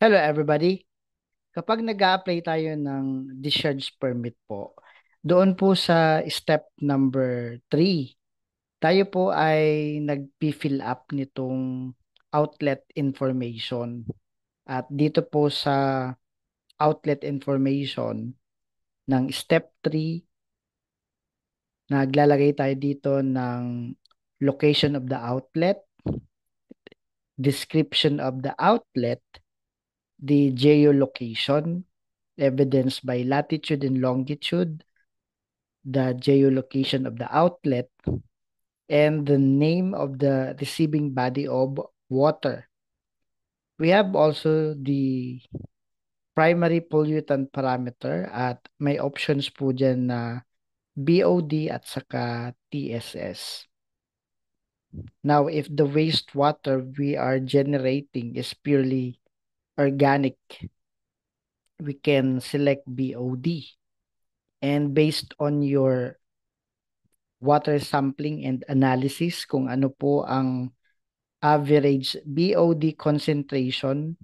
Hello everybody. Kapag nag-a-apply tayo ng discharge permit po, doon po sa step number 3, tayo po ay nag-fill up nitong outlet information. At dito po sa outlet information ng step 3, naglalagay tayo dito ng location of the outlet, description of the outlet, the geolocation, evidenced by latitude and longitude, the geolocation of the outlet, and the name of the receiving body of water. We have also the primary pollutant parameter at may options po dyan na BOD at saka TSS. Now, if the wastewater we are generating is purely organic, we can select BOD. And based on your water sampling and analysis, kung ano po ang average BOD concentration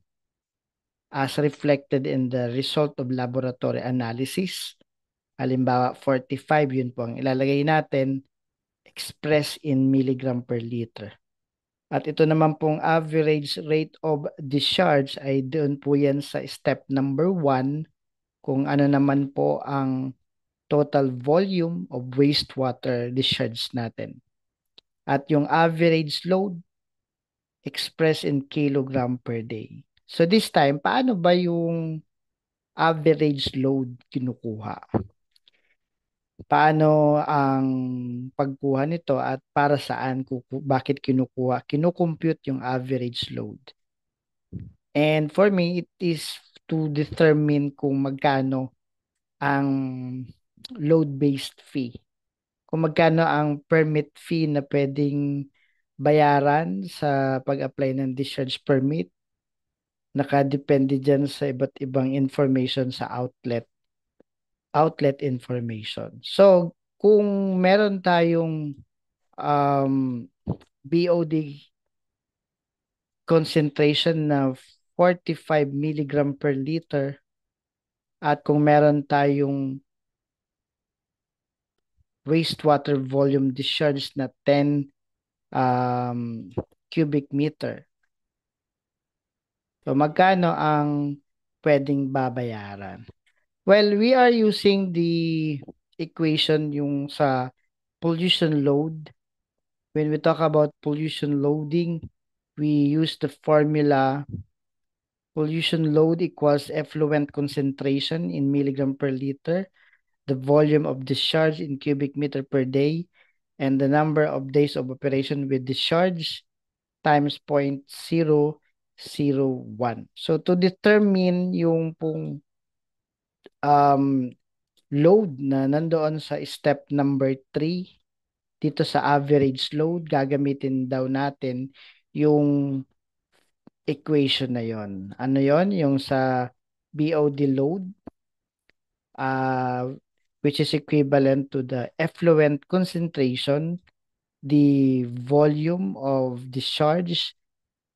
as reflected in the result of laboratory analysis. Halimbawa, 45, yun po ang ilalagay natin, expressed in milligram per liter. At ito naman pong average rate of discharge ay doon po yan sa step number 1, kung ano naman po ang total volume of wastewater discharge natin. At yung average load expressed in kilogram per day. So this time, paano ba yung average load kinukuha? Paano ang pagkuha nito at para saan, bakit kinukuha? Kinukompute yung average load. And for me, it is to determine kung magkano ang load-based fee. Kung magkano ang permit fee na pwedeng bayaran sa pag-apply ng discharge permit. Nakadepende dyan sa iba't ibang information sa outlet information. So, kung meron tayong um, BOD concentration na 45 milligram per liter at kung meron tayong wastewater volume discharge na 10 cubic meter. So, magkano ang pwedeng babayaran? Well, we are using the equation yung sa pollution load. When we talk about pollution loading, we use the formula pollution load equals effluent concentration in milligram per liter, the volume of discharge in cubic meter per day, and the number of days of operation with discharge times 0.001. So to determine yung pong um, load na nandoon sa step number 3, dito sa average load, gagamitin daw natin yung equation na yon. Ano yon? Yung sa BOD load, uh, which is equivalent to the effluent concentration, the volume of discharge,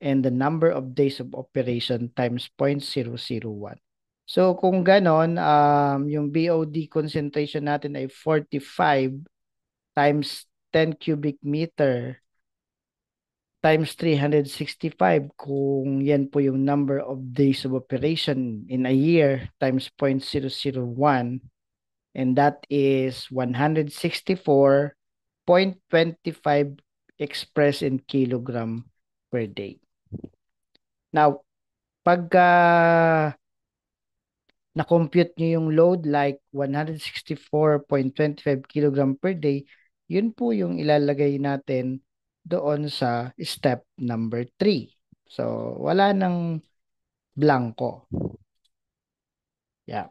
and the number of days of operation times 0.001. So kung ganon, yung BOD concentration natin ay 45 times 10 cubic meter times 365 kung yan po yung number of days of operation in a year times 0.001, and that is 164.25 expressed in kilogram per day. Now, pagka na-compute nyo yung load like 164.25 kilogram per day, yun po yung ilalagay natin doon sa step number 3. So, wala nang blanco. Yeah.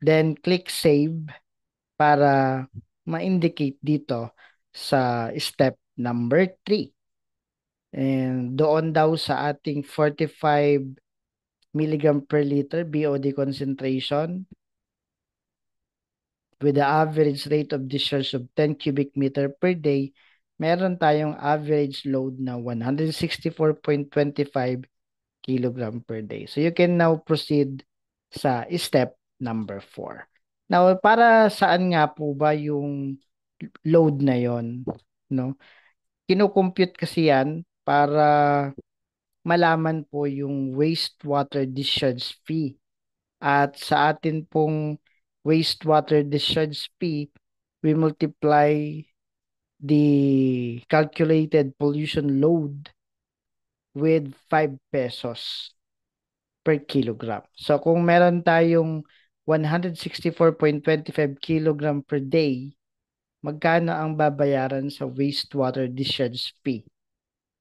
Then, click save para ma-indicate dito sa step number 3. And doon daw sa ating 45 milligram per liter BOD concentration with the average rate of discharge of 10 cubic meter per day, meron tayong average load na 164.25 kilogram per day. So you can now proceed sa step number 4. Now, para saan nga po ba yung load na yon, no? Kino-compute kasi yan para malaman po yung wastewater discharge fee. At sa atin pong wastewater discharge fee, we multiply the calculated pollution load with 5 pesos per kilogram. So kung meron tayong 164.25 kilogram per day, magkano ang babayaran sa wastewater discharge fee?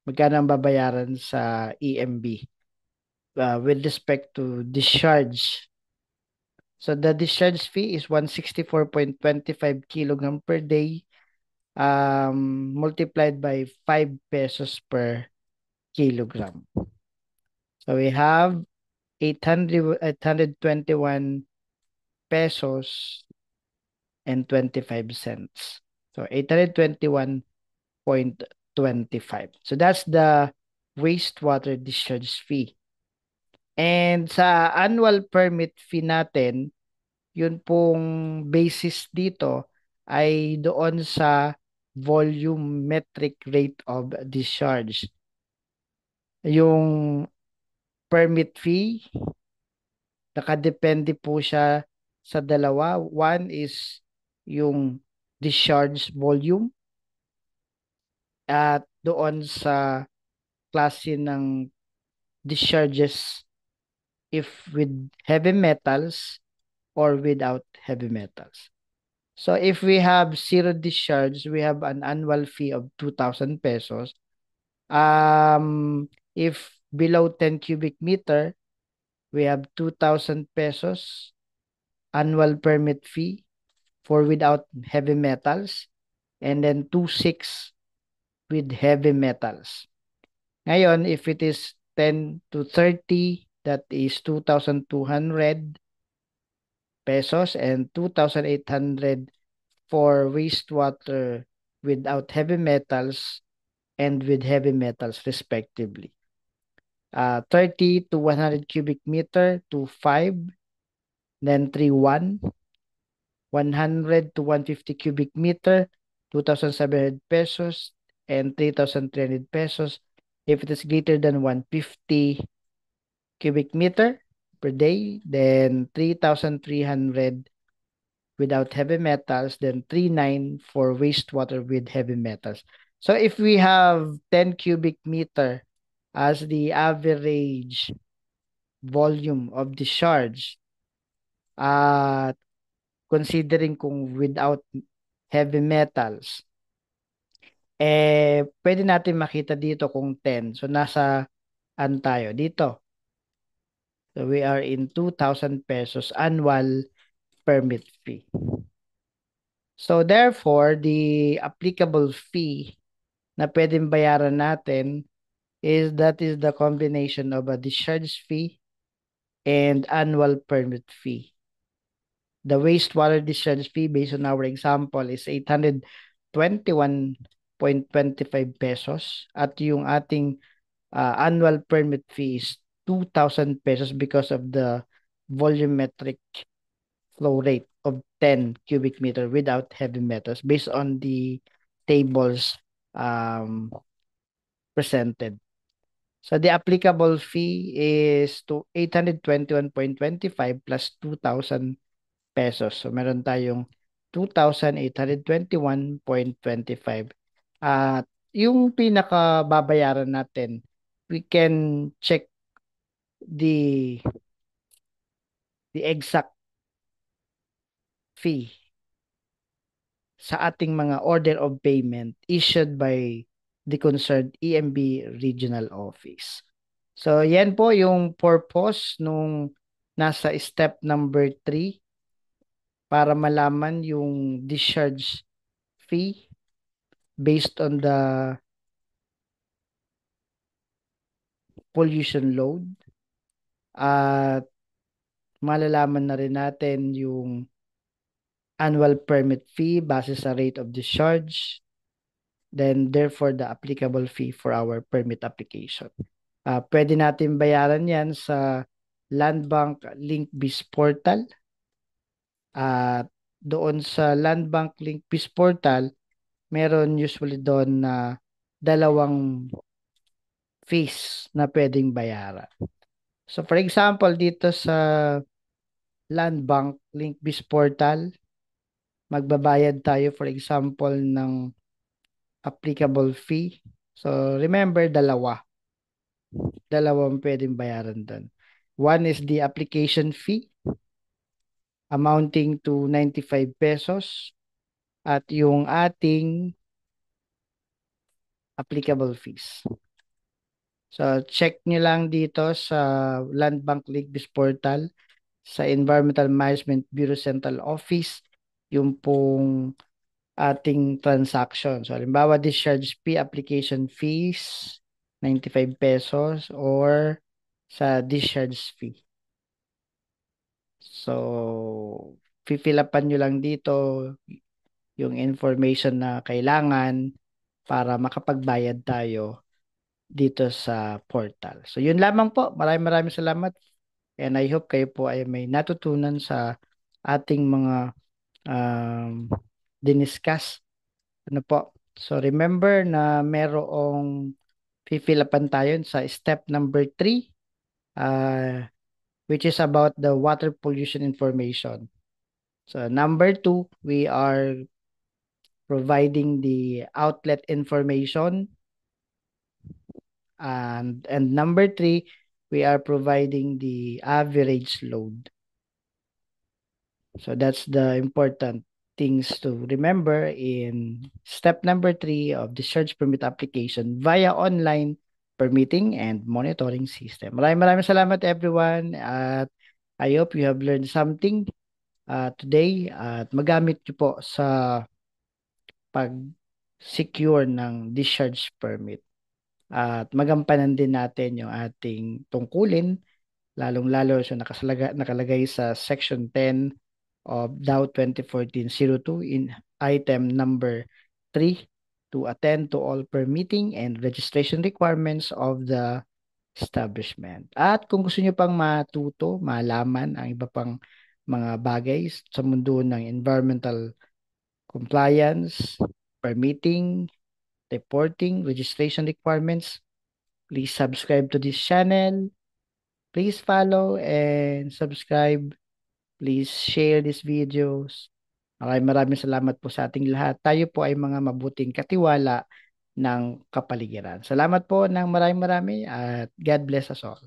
Magkano ang babayaran sa EMB with respect to discharge? So the discharge fee is 164.25 kilogram per day multiplied by 5 pesos per kilogram. So we have 821 pesos and 25 cents. So 821.25. So that's the wastewater discharge fee. And sa annual permit fee natin, yun pong basis dito ay doon sa volumetric rate of discharge. Yung permit fee, nakadepende po siya sa dalawa. One is yung discharge volume at doon sa klase ng discharges if with heavy metals or without heavy metals. So if we have zero discharge, we have an annual fee of 2,000 pesos. If below 10 cubic meter, we have 2,000 pesos annual permit fee for without heavy metals, and then 2,600 with heavy metals. Ngayon, if it is 10 to 30, that is 2,200 pesos and 2,800 for wastewater without heavy metals and with heavy metals respectively. 30 to 100 cubic meter to 5, then 3,100, 100 to 150 cubic meter, 2,700 pesos and 3,300 pesos. If it is greater than 150 cubic meter per day, then 3,300 without heavy metals, then 3,900 for wastewater with heavy metals. So if we have 10 cubic meter as the average volume of discharge, considering kung without heavy metals, pwede natin makita dito kung 10. So nasa tayo dito. So we are in 2,000 pesos annual permit fee. So therefore, the applicable fee na pwedeng bayaran natin is the combination of a discharge fee and annual permit fee. The wastewater discharge fee based on our example is 821.25 pesos at yung ating annual permit fee is 2,000 pesos because of the volumetric flow rate of 10 cubic meter without heavy metals based on the tables presented. So the applicable fee is to 821.25 plus 2,000 pesos. So meron tayong 2,821.25. At yung pinakababayaran natin, we can check the exact fee sa ating mga order of payment issued by the concerned EMB Regional Office. So, yan po yung purpose nung nasa step number 3 para malaman yung discharge fee based on the pollution load. At malalaman na rin natin yung annual permit fee base sa rate of discharge. Then, therefore, the applicable fee for our permit application. Pwede natin bayaran yan sa Land Bank Link Biz Portal. At doon sa Land Bank Link Biz Portal, meron usually doon na dalawang fees na pwedeng bayaran. So for example, dito sa Land Bank Link Biz Portal, magbabayad tayo for example ng applicable fee. So remember, dalawang pwedeng bayaran doon. One is the application fee amounting to 95 pesos at yung ating applicable fees. So check nyo lang dito sa Land Bank Ligbis Portal sa Environmental Management Bureau Central Office yung pong ating transaction. So halimbawa discharge fee, application fees 95 pesos or sa discharge fee. So fill upan nyo lang dito yung information na kailangan para makapagbayad tayo dito sa portal. So yun lamang po. Maraming salamat and I hope kayo po ay may natutunan sa ating mga diniscuss. Ano po? So remember na merong fill upan tayo sa step number 3 which is about the water pollution information. So number 2, we are providing the outlet information. And number 3, we are providing the average load. So that's the important things to remember in step number 3 of the search permit application via online permitting and monitoring system. Maraming salamat everyone at I hope you have learned something today at magamit nyo po sa pag-secure ng discharge permit. At magampanan din natin yung ating tungkulin, lalong-lalo sa nakalagay sa Section 10 of DAO 2014-02 in item number 3 to attend to all permitting and registration requirements of the establishment. At kung gusto nyo pang matuto, malaman ang iba pang mga bagay sa mundo ng environmental compliance, permitting, reporting, registration requirements, please subscribe to this channel. Please follow and subscribe. Please share these videos. Maraming salamat po sa ating lahat. Tayo po ay mga mabuting katiwala ng kapaligiran. Salamat po ng marami at God bless us all.